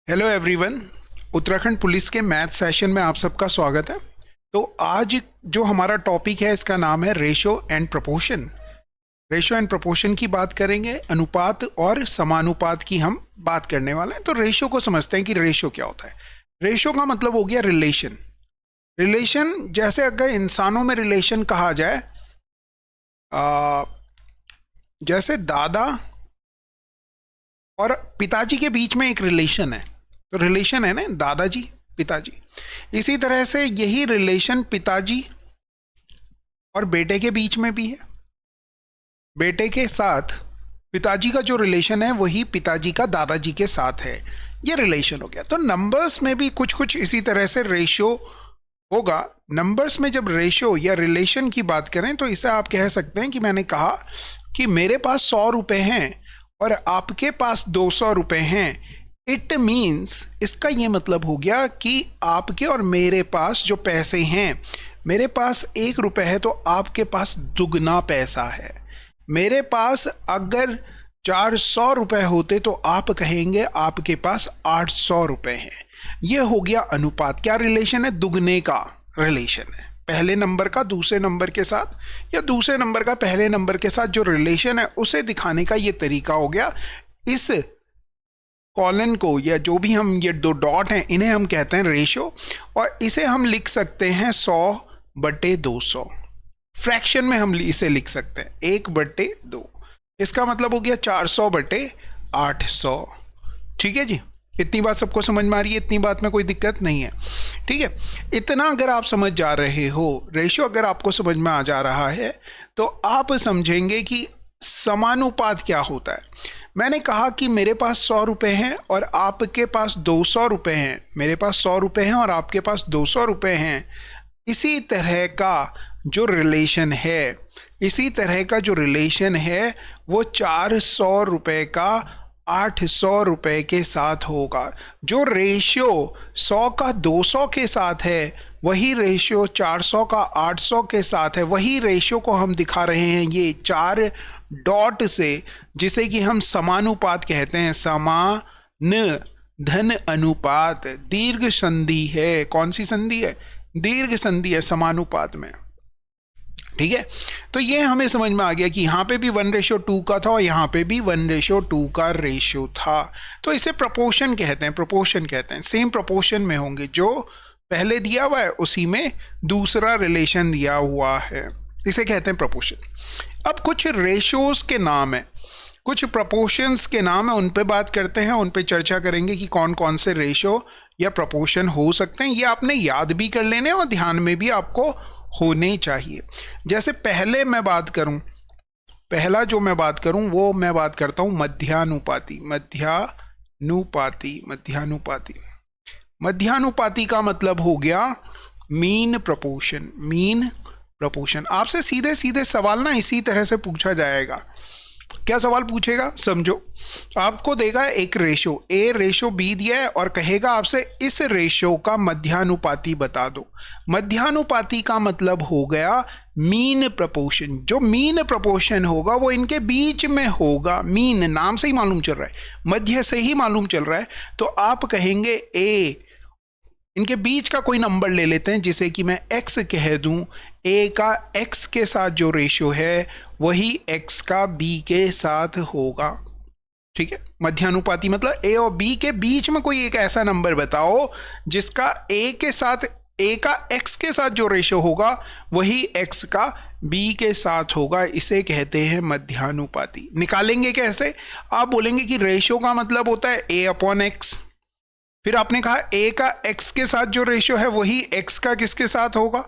Hello everyone. Uttarakhand police के math session में आप सबका स्वागत है। तो आज जो हमारा टॉपिक है इसका नाम है ratio and proportion. Ratio and proportion की बात करेंगे, अनुपात और समानुपात की हम बात करने वाले हैं। तो रेशो को समझते हैं कि रेशो क्या होता है। रेशो का मतलब हो गया रिलेशन। रिलेशन जैसे अगर इंसानों में रिलेशन कहा जाए, जैसे दादा और पिताजी के बीच में एक रिलेशन है, तो रिलेशन है ना दादाजी पिताजी। इसी तरह से यही रिलेशन पिताजी और बेटे के बीच में भी है। बेटे के साथ पिताजी का जो रिलेशन है वही पिताजी का दादाजी के साथ है। ये रिलेशन हो गया। तो नंबर्स में भी कुछ कुछ इसी तरह से रेशो होगा। नंबर्स में जब रेशो या रिलेशन की बात करें तो इसे आप कह सकते हैं कि मैंने कहा कि मेरे पास 100 रुपए हैं और आपके पास 200 रुपए हैं। इट मीन्स, इसका ये मतलब हो गया कि आपके और मेरे पास जो पैसे हैं, मेरे पास 1 रुपए है तो आपके पास दुगना पैसा है। मेरे पास अगर 400 रुपए होते तो आप कहेंगे आपके पास 800 रुपए हैं। ये हो गया अनुपात। क्या रिलेशन है? दुगने का रिलेशन है। पहले नंबर का दूसरे नंबर के साथ या दूसरे नंबर का पहले नंबर के साथ जो रिलेशन है उसे दिखाने का ये तरीका हो गया। इस कॉलन को या जो भी हम ये 2 डॉट हैं इन्हें हम कहते हैं रेशो, और इसे हम लिख सकते हैं 100/200। फ्रैक्शन में हम इसे लिख सकते हैं 1/2। इसका मतलब हो गया 400/800। ठीक है जी, इतनी बात सबको समझ में आ रही है? इतनी बात में कोई दिक्कत नहीं है। ठीक है, इतना अगर आप समझ जा रहे हो, रेशियो अगर आपको समझ में आ जा रहा है, तो आप समझेंगे कि समानुपात क्या होता है। मैंने कहा कि मेरे पास 100 रुपए हैं और आपके पास 200 रुपए हैं। मेरे पास 100 रुपए हैं और आपके पास 200 रुपए हैं। इसी तरह का जो रिलेशन है, इसी तरह का जो रिलेशन है वो 400 रुपए का 800 रुपए के साथ होगा। जो रेशियो 100 का 200 के साथ है वही रेशियो 400 का 800 के साथ है। वही रेशियो को हम दिखा रहे हैं ये 4 डॉट से, जिसे कि हम समानुपात कहते हैं। समान धन अनुपात, दीर्घ संधि है। कौन सी संधि है? दीर्घ संधि है समानुपात में। ठीक है, तो ये हमें समझ में आ गया कि यहाँ पे भी 1:2 का था और यहाँ पे भी 1:2 का रेशियो था। तो इसे प्रोपोर्शन कहते हैं। प्रोपोर्शन कहते हैं, सेम प्रोपोर्शन में होंगे। जो पहले दिया हुआ है उसी में दूसरा रिलेशन दिया हुआ है, इसे कहते हैं प्रोपोर्शन। अब कुछ रेशियोज के नाम है, कुछ प्रोपोर्शंस के नाम है, उन पे बात करते हैं, उन पे चर्चा करेंगे कि कौन कौन से रेशियो या प्रोपोर्शन हो सकते हैं। ये आपने याद भी कर लेने और ध्यान में भी आपको होने चाहिए। जैसे पहले मैं बात करूं, पहला जो मैं बात करूं वो मैं बात करता हूं मध्यानुपाती। मध्यानुपाती, मध्यानुपाती, मध्यानुपाती का मतलब हो गया मीन प्रोपोर्शन। Mean proportion. आपसे सीधे सीधे सवाल ना इसी तरह से पूछा जाएगा। क्या सवाल पूछेगा? समझो, आपको देगा एक रेशो A/B दिया है और कहेगा आपसे इस रेशो का मध्यानुपाती बता दो। मध्यानुपाती का मतलब हो गया मीन प्रोपोर्शन। जो मीन प्रोपोर्शन होगा वो इनके बीच में होगा। मीन नाम से ही मालूम चल रहा है, मध्य से ही मालूम चल रहा है। तो आप कहेंगे A, इनके बीच का कोई नंबर ले लेते हैं जिसे कि मैं x कह दूं। A का x के साथ जो रेशियो है वही x का B के साथ होगा। ठीक है, मध्यानुपाती मतलब A और B के बीच में कोई एक ऐसा नंबर बताओ जिसका A के साथ, A का x के साथ जो रेशियो होगा वही x का B के साथ होगा। इसे कहते हैं मध्यानुपाती। निकालेंगे कैसे? आप बोलेंगे कि रेशियो का मतलब होता है A/x। फिर आपने कहा A का x के साथ जो रेशियो है वही x का किसके साथ होगा?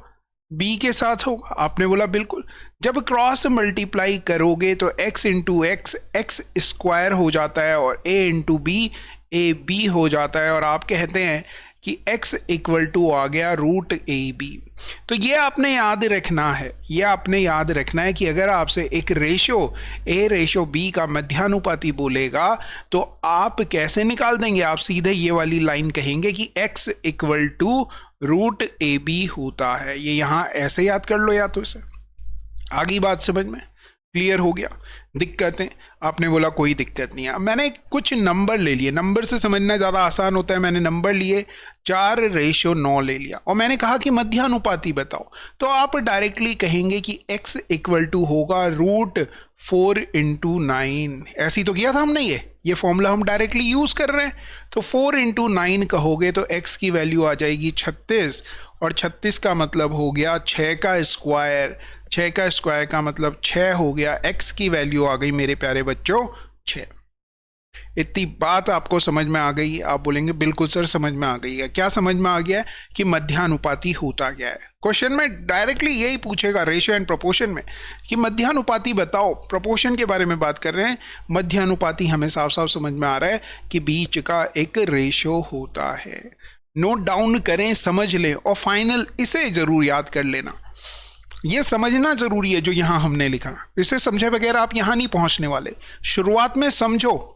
B के साथ होगा। आपने बोला बिल्कुल। जब क्रॉस मल्टीप्लाई करोगे तो x into x x square हो जाता है और a इंटू बी AB हो जाता है, और आप कहते हैं कि x इक्वल टू आ गया √AB। तो ये आपने याद रखना है, ये आपने याद रखना है कि अगर आपसे एक रेशियो A/B का मध्यानुपाती बोलेगा तो आप कैसे निकाल देंगे? आप सीधे ये वाली लाइन कहेंगे कि x इक्वल टू √AB होता है। ये यहाँ ऐसे याद कर लो, या तो इसे आगे बात समझ में क्लियर हो गया? दिक्कतें? आपने बोला कोई दिक्कत नहीं है। अब मैंने कुछ नंबर ले लिए, नंबर से समझना ज़्यादा आसान होता है। मैंने नंबर लिए 4:9 ले लिया और मैंने कहा कि मध्यानुपाती बताओ, तो आप डायरेक्टली कहेंगे कि x इक्वल टू होगा √4 × 9। ऐसी तो किया था हमने, ये फॉर्मूला हम डायरेक्टली यूज़ कर रहे हैं। तो 4 × 9 कहोगे तो x की वैल्यू आ जाएगी 36, और 36 का मतलब हो गया 6 का स्क्वायर। 6 का स्क्वायर का मतलब 6 हो गया। x की वैल्यू आ गई मेरे प्यारे बच्चों 6। इतनी बात आपको समझ में आ गई? आप बोलेंगे बिल्कुल सर समझ में आ गई है। क्या समझ में आ गया है? कि मध्यानुपाती होता क्या है। क्वेश्चन में डायरेक्टली यही पूछेगा रेशियो एंड प्रोपोर्शन में कि मध्यानुपाती बताओ। प्रोपोर्शन के बारे में बात कर रहे हैं, मध्यानुपाती हमें साफ साफ समझ में आ रहा है कि बीच का एक रेशियो होता है। नोट डाउन करें, समझ लें और फाइनल इसे जरूर याद कर लेना। ये समझना जरूरी है जो यहां हमने लिखा, इसे समझे बगैर आप यहां नहीं पहुंचने वाले। शुरुआत में समझो,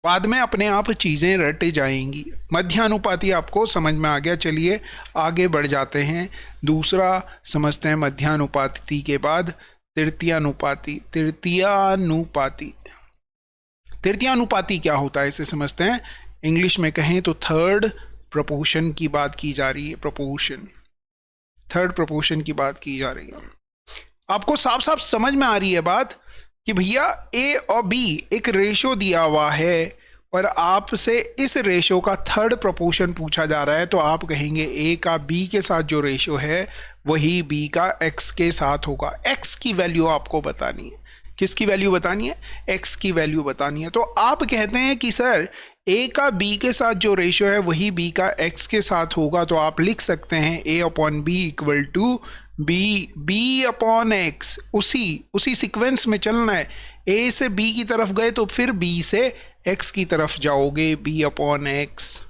बाद में अपने आप चीजें रट जाएंगी। मध्यानुपाती आपको समझ में आ गया। चलिए आगे बढ़ जाते हैं, दूसरा समझते हैं। मध्यानुपाती के बाद तृतीयानुपाती। तृतीयानुपाती क्या होता है इसे समझते हैं। इंग्लिश में कहें तो थर्ड प्रोपोर्शन की बात की जा रही है। थर्ड प्रोपोर्शन की बात की जा रही है। आपको साफ साफ समझ में आ रही है बात कि भैया ए और बी एक रेशो दिया हुआ है और आपसे इस रेशो का थर्ड प्रोपोर्शन पूछा जा रहा है, तो आप कहेंगे ए का बी के साथ जो रेशो है वही बी का एक्स के साथ होगा। एक्स की वैल्यू आपको बतानी है। किसकी वैल्यू बतानी है? एक्स की वैल्यू बतानी है। तो आप कहते हैं कि सर ए का बी के साथ जो रेशो है वही बी का एक्स के साथ होगा, तो आप लिख सकते हैं a/b इक्वल टू b/x। उसी सीक्वेंस में चलना है। ए से बी की तरफ गए तो फिर बी से एक्स की तरफ जाओगे, b/x।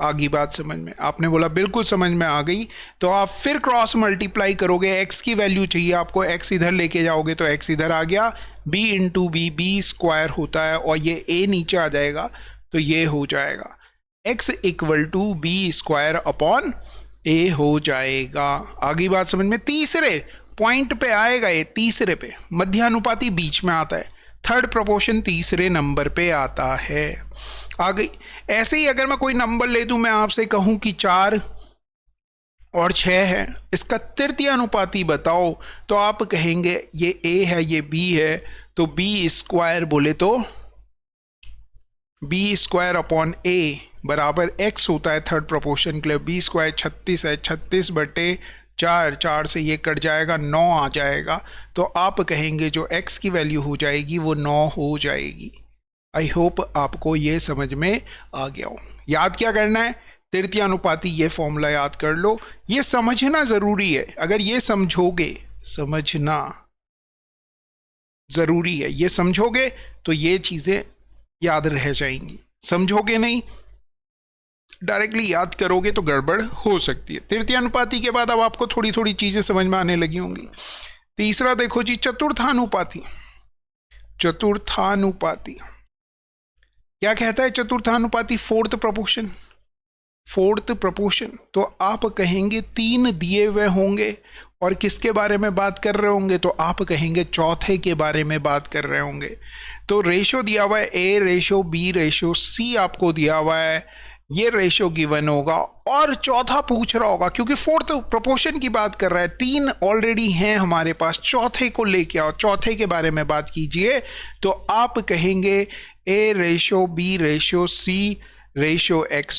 आगे बात समझ में? आपने बोला बिल्कुल समझ में आ गई, तो आप फिर क्रॉस मल्टीप्लाई करोगे। एक्स की वैल्यू चाहिए आपको, एक्स इधर लेके जाओगे तो एक्स इधर आ गया, b × b स्क्वायर होता है और ये a नीचे आ जाएगा तो ये हो जाएगा x इक्वल टू b²/a हो जाएगा। आगे बात समझ में? तीसरे पॉइंट पे आएगा ये, तीसरे पे। मध्यानुपाती बीच में आता है, थर्ड प्रोपोर्शन तीसरे नंबर पे आता है। आ गई? ऐसे ही अगर मैं कोई नंबर ले दूं, मैं आपसे कहूं कि 4 और 6 है, इसका तृतीयानुपाती बताओ, तो आप कहेंगे ये a है ये b है, तो b² बोले तो b²/a बराबर x होता है थर्ड प्रोपोर्शन के लिए। b² 36 है, 36/4, 4 से ये कट जाएगा, 9 आ जाएगा। तो आप कहेंगे जो x की वैल्यू हो जाएगी वो 9 हो जाएगी। आई होप आपको ये समझ में आ गया हो। याद क्या करना है? तृतीयानुपाती ये फॉर्मूला याद कर लो। ये समझना जरूरी है। अगर ये समझोगे, समझना जरूरी है, ये समझोगे तो ये चीजें याद रह जाएंगी। समझोगे नहीं, डायरेक्टली याद करोगे तो गड़बड़ हो सकती है। तृतीयानुपाती के बाद अब आपको थोड़ी थोड़ी चीजें समझ में आने लगी होंगी। तीसरा देखो जी, चतुर्थानुपाती। चतुर्थानुपाती क्या कहता है? चतुर्थानुपाती फोर्थ प्रोपोर्शन। तो आप कहेंगे 3 दिए हुए होंगे और किसके बारे में बात कर रहे होंगे? तो आप कहेंगे चौथे के बारे में बात कर रहे होंगे। तो रेशो दिया हुआ है a/b/c आपको दिया हुआ है, ये रेशो गिवन होगा और चौथा पूछ रहा होगा, क्योंकि फोर्थ प्रोपोर्शन की बात कर रहा है। 3 ऑलरेडी हैं हमारे पास, चौथे को लेके आओ, चौथे के बारे में बात कीजिए। तो आप कहेंगे a/b/c/x।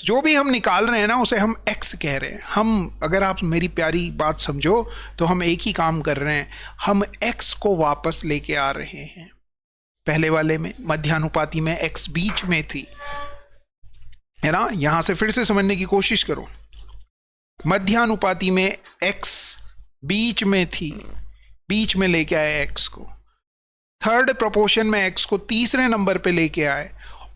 जो भी हम निकाल रहे हैं ना उसे हम x कह रहे हैं। हम, अगर आप मेरी प्यारी बात समझो तो हम एक ही काम कर रहे हैं, हम x को वापस लेके आ रहे हैं। पहले वाले में मध्यानुपाती में x बीच में थी, है ना? यहां से फिर से समझने की कोशिश करो। मध्यानुपाती में x बीच में थी, बीच में लेके आए x को। थर्ड प्रोपोर्शन में x को तीसरे नंबर पे लेके आए,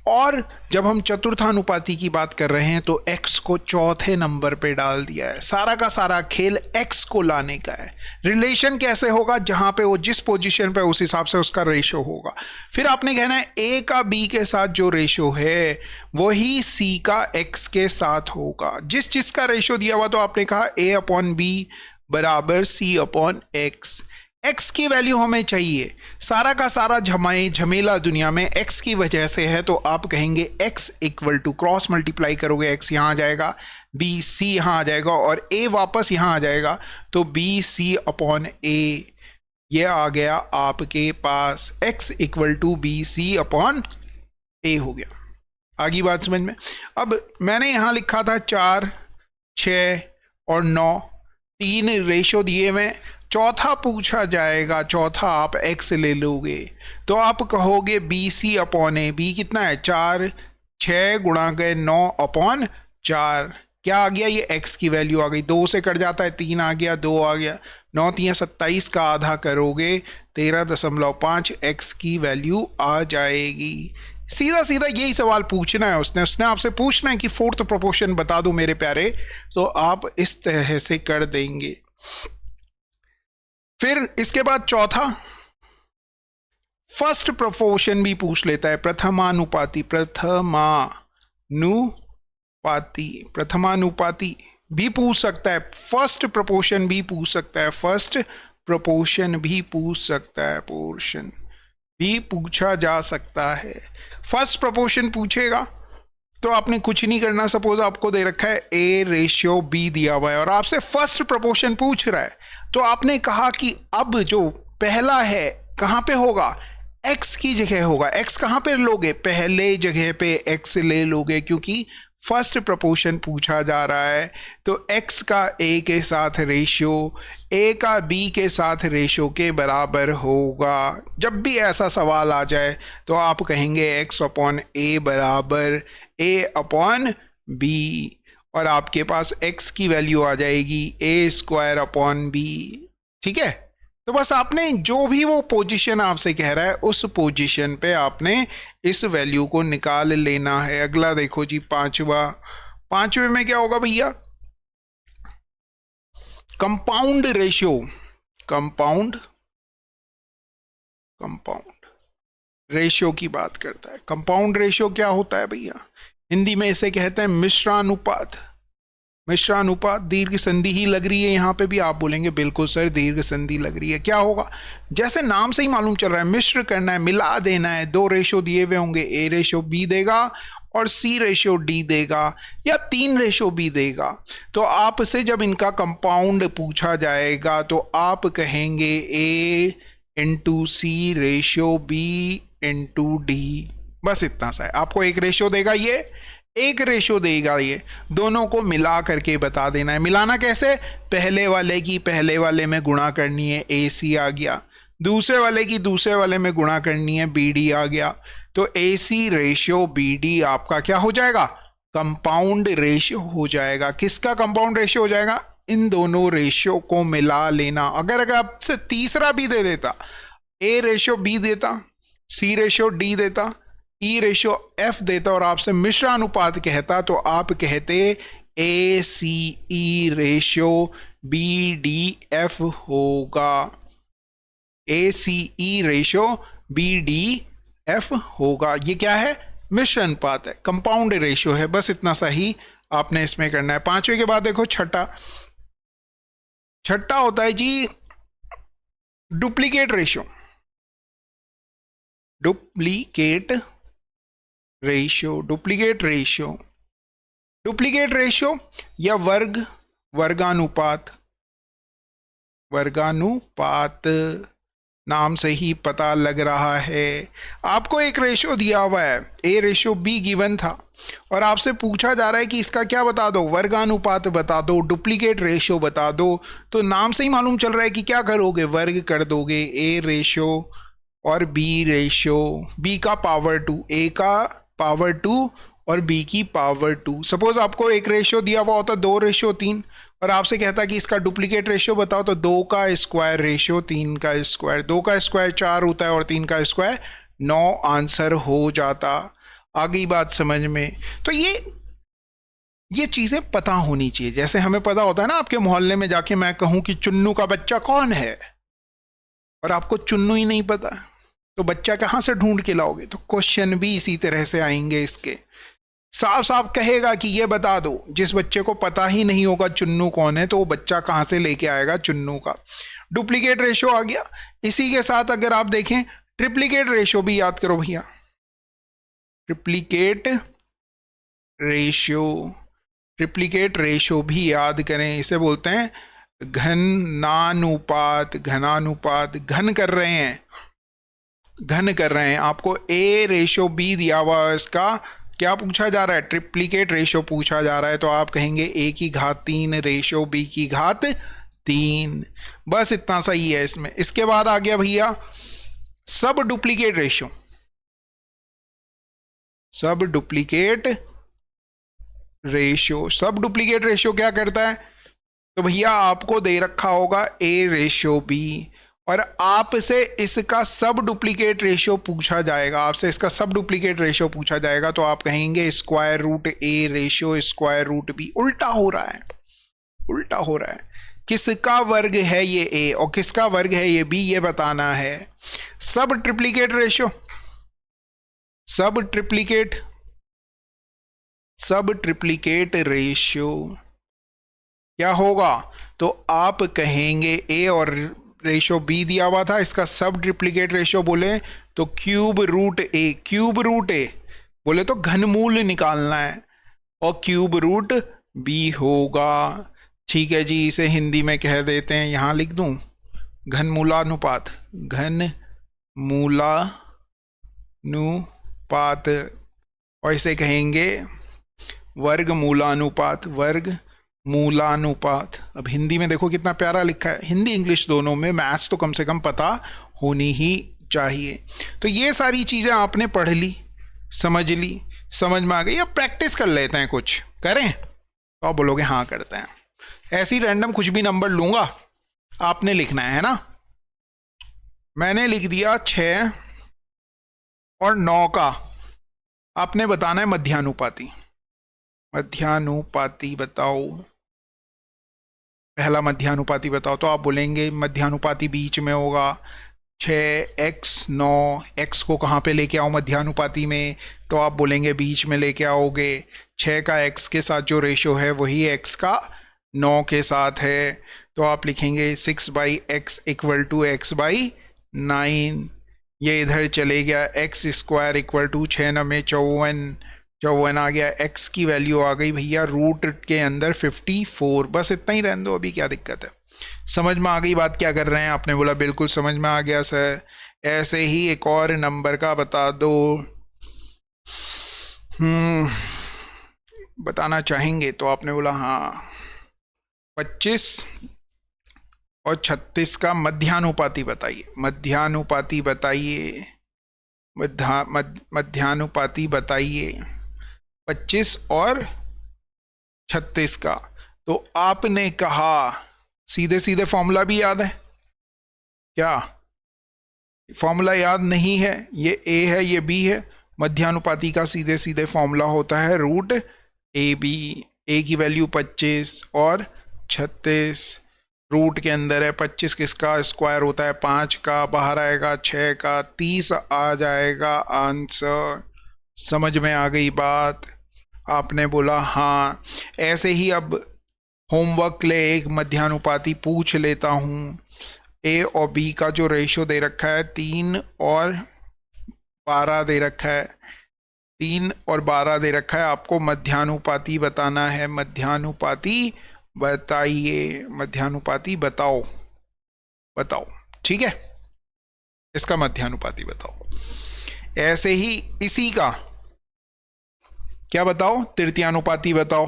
और जब हम चतुर्थानुपाती की बात कर रहे हैं तो x को चौथे नंबर पे डाल दिया है। सारा का सारा खेल x को लाने का है। रिलेशन कैसे होगा? जहां पे वो जिस पोजीशन पे उस हिसाब से उसका रेशो होगा। फिर आपने कहना है a का b के साथ जो रेशो है वही c का x के साथ होगा। जिसका रेशो दिया हुआ, तो आपने कहा a/b बराबर c/x। x की वैल्यू हमें चाहिए, सारा का सारा झमेला दुनिया में x की वजह से है, तो आप कहेंगे x equal to, cross multiply करोगे x यहाँ आ जाएगा, b c यहाँ आ जाएगा और a वापस यहाँ आ जाएगा, तो b c अपॉन a, ये आ गया आपके पास x equal to B C upon a हो गया। आगे बात समझ में। अब मैंने यहाँ लिखा था 4, 6 और 9, 3 रेशो दिए हुए, चौथा पूछा जाएगा, चौथा आप x ले लोगे तो आप कहोगे बी सी अपॉन ए, बी कितना है 4, 6 गुणा गए 9 अपॉन 4, क्या आ गया ये x की वैल्यू आ गई, 2 से कट जाता है 3 आ गया, 2 आ गया, 9 3 27 का आधा करोगे 13.5 x की वैल्यू आ जाएगी। सीधा सीधा यही सवाल पूछना है उसने आपसे पूछना है कि फोर्थ प्रोपोर्शन बता दो मेरे प्यारे, तो आप इस तरह से कर देंगे। फिर इसके बाद चौथा फर्स्ट प्रोपोर्शन भी पूछ लेता है, प्रथमानुपाती भी पूछ सकता है, फर्स्ट प्रोपोर्शन भी पूछ सकता है, फर्स्ट प्रोपोर्शन भी पूछ सकता है, पोर्शन भी पूछा जा सकता है। फर्स्ट प्रोपोर्शन पूछेगा तो आपने कुछ नहीं करना, सपोज आपको दे रखा है A/B दिया हुआ है और आपसे फर्स्ट प्रोपोर्शन पूछ रहा है, तो आपने कहा कि अब जो पहला है कहां पे होगा, x की जगह होगा। x कहां पे लोगे, पहले जगह पे x ले लोगे, क्योंकि फर्स्ट प्रोपोर्शन पूछा जा रहा है। तो x का a के साथ रेशियो a का b के साथ रेशियो के बराबर होगा। जब भी ऐसा सवाल आ जाए तो आप कहेंगे x अपॉन a बराबर a अपॉन b, और आपके पास x की वैल्यू आ जाएगी a² अपॉन b। ठीक है, तो बस आपने जो भी वो पोजीशन आपसे कह रहा है उस पोजीशन पे आपने इस वैल्यू को निकाल लेना है। अगला देखो जी, पांचवे में क्या होगा भैया, कंपाउंड रेशियो, कंपाउंड रेशियो की बात करता है। कंपाउंड रेशियो क्या होता है भैया, हिंदी में इसे कहते हैं मिश्रानुपात। मिश्रानुपात, दीर्घ संधि ही लग रही है यहाँ पे भी, आप बोलेंगे बिल्कुल सर दीर्घ संधि लग रही है। क्या होगा, जैसे नाम से ही मालूम चल रहा है, मिश्र करना है, मिला देना है। 2 रेशो दिए हुए होंगे, A/B देगा और C/D देगा या 3/B देगा। तो आपसे जब इनका कंपाउंड पूछा जाएगा तो आप कहेंगे A/C/B/D, बस इतना सा है। आपको एक रेशो देगा, ये एक रेशो देगा, ये दोनों को मिला करके बता देना है। मिलाना कैसे, पहले वाले की पहले वाले में गुणा करनी है, AC आ गया, दूसरे वाले की दूसरे वाले में गुणा करनी है, BD आ गया। तो AC/BD आपका क्या हो जाएगा, कंपाउंड रेशियो हो जाएगा। किसका कंपाउंड रेशियो हो जाएगा, इन दोनों रेशियो को मिला लेना। अगर आपसे तीसरा भी दे देता, A/B देता, C/D देता, E/F देता और आपसे मिश्रानुपात कहता, तो आप कहते ACE/BDF होगा, ACE/BDF होगा। ये क्या है, मिश्रानुपात है, कंपाउंड रेशियो है। बस इतना सा ही आपने इसमें करना है। पांचवे के बाद देखो छठा होता है जी डुप्लीकेट रेशियो। डुप्लीकेट रेशियो या वर्गानुपात नाम से ही पता लग रहा है। आपको एक रेशियो दिया हुआ है, A/B गिवन था और आपसे पूछा जा रहा है कि इसका क्या बता दो, वर्गानुपात बता दो, डुप्लीकेट रेशियो बता दो। तो नाम से ही मालूम चल रहा है कि क्या करोगे, वर्ग कर दोगे, A/, और B/, B का पावर 2, A का पावर 2 और B की पावर 2। सपोज आपको एक रेशियो दिया हुआ होता 2/3 और आपसे कहता कि इसका डुप्लीकेट रेशियो बताओ, तो 2 का स्क्वायर रेशियो 3 का स्क्वायर, 2 का स्क्वायर 4 होता है और 3 का स्क्वायर 9 आंसर हो जाता। आ गई बात समझ में। तो ये चीजें पता होनी चाहिए। जैसे हमें पता होता है ना, आपके मोहल्ले में जाके मैं कहूं कि चुन्नू का बच्चा कौन है और आपको चुन्नू ही नहीं पता, तो बच्चा कहां से ढूंढ के लाओगे। तो क्वेश्चन भी इसी तरह से आएंगे इसके। साफ साफ कहेगा कि ये बता दो, जिस बच्चे को पता ही नहीं होगा चुन्नू कौन है, तो वो बच्चा कहां से लेके आएगा चुन्नू का। डुप्लीकेट रेशियो आ गया। इसी के साथ अगर आप देखें ट्रिप्लीकेट रेशियो भी याद करो भैया, ट्रिप्लीकेट रेशियो, ट्रिप्लीकेट रेशियो भी याद करें। इसे बोलते हैं घनानुपात, घनानुपात, घन कर रहे हैं, घन कर रहे हैं। आपको ए रेशियो बी दिया हुआ, इसका क्या पूछा जा रहा है, ट्रिप्लीकेट रेशियो पूछा जा रहा है, तो आप कहेंगे ए की घात 3 रेशियो बी की घात 3। बस इतना सही है इसमें। इसके बाद आ गया भैया सब डुप्लीकेट रेशियो। सब डुप्लीकेट रेशियो, सब डुप्लीकेट रेशियो क्या करता है, तो भैया आपको दे रखा होगा ए रेशियो बी और आपसे इसका सब डुप्लीकेट रेशियो पूछा जाएगा, आपसे इसका सब डुप्लीकेट रेशियो पूछा जाएगा, तो आप कहेंगे square root A ratio square root B. उल्टा हो रहा है, उल्टा हो रहा है। किसका वर्ग है ये ए और किसका वर्ग है ये बी, ये बताना है। सब ट्रिप्लीकेट रेशियो, सब ट्रिप्लीकेट, सब ट्रिप्लीकेट रेशियो क्या होगा, तो आप कहेंगे ए और रेशियो बी दिया हुआ था, इसका सब ट्रिप्लीकेट रेशियो बोले तो क्यूब रूट ए, क्यूब रूट ए बोले तो घनमूल निकालना है और क्यूब रूट बी होगा। ठीक है जी, इसे हिंदी में कह देते हैं, यहां लिख दूं घनमूलानुपात, घनमूलानुपात, और इसे कहेंगे वर्गमूलानुपात, वर्गमूलानुपात। अब हिंदी में देखो कितना प्यारा लिखा है, हिंदी इंग्लिश दोनों में, मैथ्स तो कम से कम पता होनी ही चाहिए। तो ये सारी चीज़ें आपने पढ़ ली, समझ ली, समझ में आ गई। अब प्रैक्टिस कर लेते हैं, कुछ करें तो आप बोलोगे हाँ करते हैं। ऐसी रैंडम कुछ भी नंबर लूंगा, आपने लिखना है ना। मैंने लिख दिया 6 और 9 का, आपने बताना है मध्यानुपाती। मध्यानुपाती बताओ, पहला मध्यानुपाती बताओ, तो आप बोलेंगे मध्यानुपाती बीच में होगा 6x 9, x को कहाँ पे लेके आओ मध्यानुपाती में, तो आप बोलेंगे बीच में लेके आओगे। 6 का x के साथ जो रेशियो है वही x का 9 के साथ है, तो आप लिखेंगे 6/x इक्वल टू x/9। ये इधर चले गया, x स्क्वायर इक्वल टू 6 9 में 54 आ गया। x की वैल्यू आ गई भैया रूट के अंदर 54। बस इतना ही रहने दो, अभी क्या दिक्कत है। समझ में आ गई बात क्या कर रहे हैं, आपने बोला बिल्कुल समझ में आ गया सर। ऐसे ही एक और नंबर का बता दो, बताना चाहेंगे, तो आपने बोला हाँ 25 और 36 का मध्यानुपाती बताइए, मध्यानुपाती बताइए, मध्यानुपाती बताइए 25 और 36 का। तो आपने कहा सीधे सीधे फॉर्मूला भी याद है क्या, फॉर्मूला याद नहीं है, ये ए है ये बी है, मध्यानुपाती का सीधे सीधे फॉर्मूला होता है रूट ए बी। ए की वैल्यू 25 और 36, रूट के अंदर है 25, किसका स्क्वायर होता है 5 का, बाहर आएगा 6 का, 30 आ जाएगा आंसर। समझ में आ गई बात, आपने बोला हाँ। ऐसे ही अब होमवर्क ले एक मध्यानुपाती पूछ लेता हूँ। ए और बी का जो रेशियो दे रखा है 3 और 12 दे रखा है, 3 और 12 दे रखा है, आपको मध्यानुपाती बताना है। मध्यानुपाती बताइए, मध्यानुपाती बताओ, बताओ, ठीक है, इसका मध्यानुपाती बताओ। ऐसे ही इसी का क्या बताओ, तृतीयानुपाती बताओ।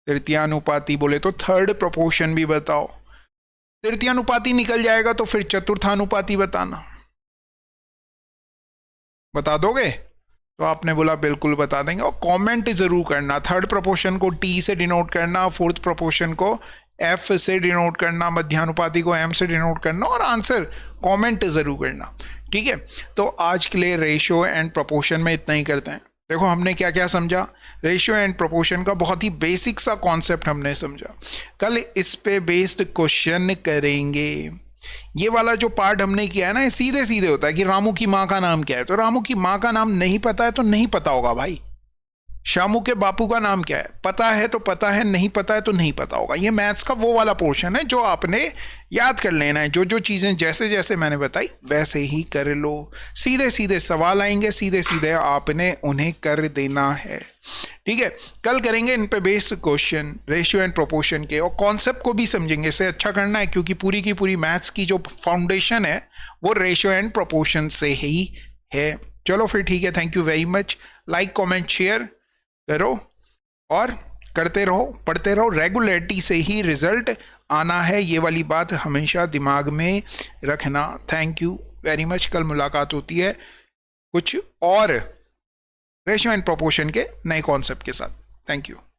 तृतीयानुपाती बोले तो थर्ड प्रोपोर्शन भी बताओ। तृतीयानुपाती निकल जाएगा तो फिर चतुर्थानुपाती बताना, बता दोगे, तो आपने बोला बिल्कुल बता देंगे। और कमेंट जरूर करना, थर्ड प्रोपोर्शन को टी से डिनोट करना, फोर्थ प्रोपोर्शन को एफ से डिनोट करना, मध्यानुपाती को एम से डिनोट करना, और आंसर कमेंट जरूर करना, ठीक है। तो आज के लिए रेशियो एंड प्रोपोर्शन में इतना ही करते हैं। देखो हमने क्या क्या समझा, रेशियो एंड प्रोपोर्शन का बहुत ही बेसिक सा कॉन्सेप्ट हमने समझा। कल इस पे बेस्ड क्वेश्चन करेंगे। ये वाला जो पार्ट हमने किया है ना, सीधे सीधे होता है कि रामू की माँ का नाम क्या है, तो रामू की माँ का नाम नहीं पता है तो नहीं पता होगा भाई, शामू के बापू का नाम क्या है? पता है तो पता है, नहीं पता है तो नहीं पता होगा। ये मैथ्स का वो वाला पोर्शन है जो आपने याद कर लेना है। जो जो चीज़ें जैसे जैसे मैंने बताई वैसे ही कर लो। सीधे सीधे सवाल आएंगे, सीधे सीधे आपने उन्हें कर देना है। ठीक है, कल करेंगे इन पे based question, ratio and proportion के, और कॉन्सेप्ट को भी समझेंगे। इसे अच्छा करना है क्योंकि पूरी की पूरी मैथ्स की जो फाउंडेशन है वो रेशियो एंड प्रोपोर्शन से ही है। चलो फिर ठीक है, thank you very much. Like comment share करो और करते रहो, पढ़ते रहो। रेगुलरिटी से ही रिजल्ट आना है, ये वाली बात हमेशा दिमाग में रखना। Thank you very much. कल मुलाकात होती है कुछ और रेशियो एंड प्रोपोर्शन के नए कॉन्सेप्ट के साथ। Thank you.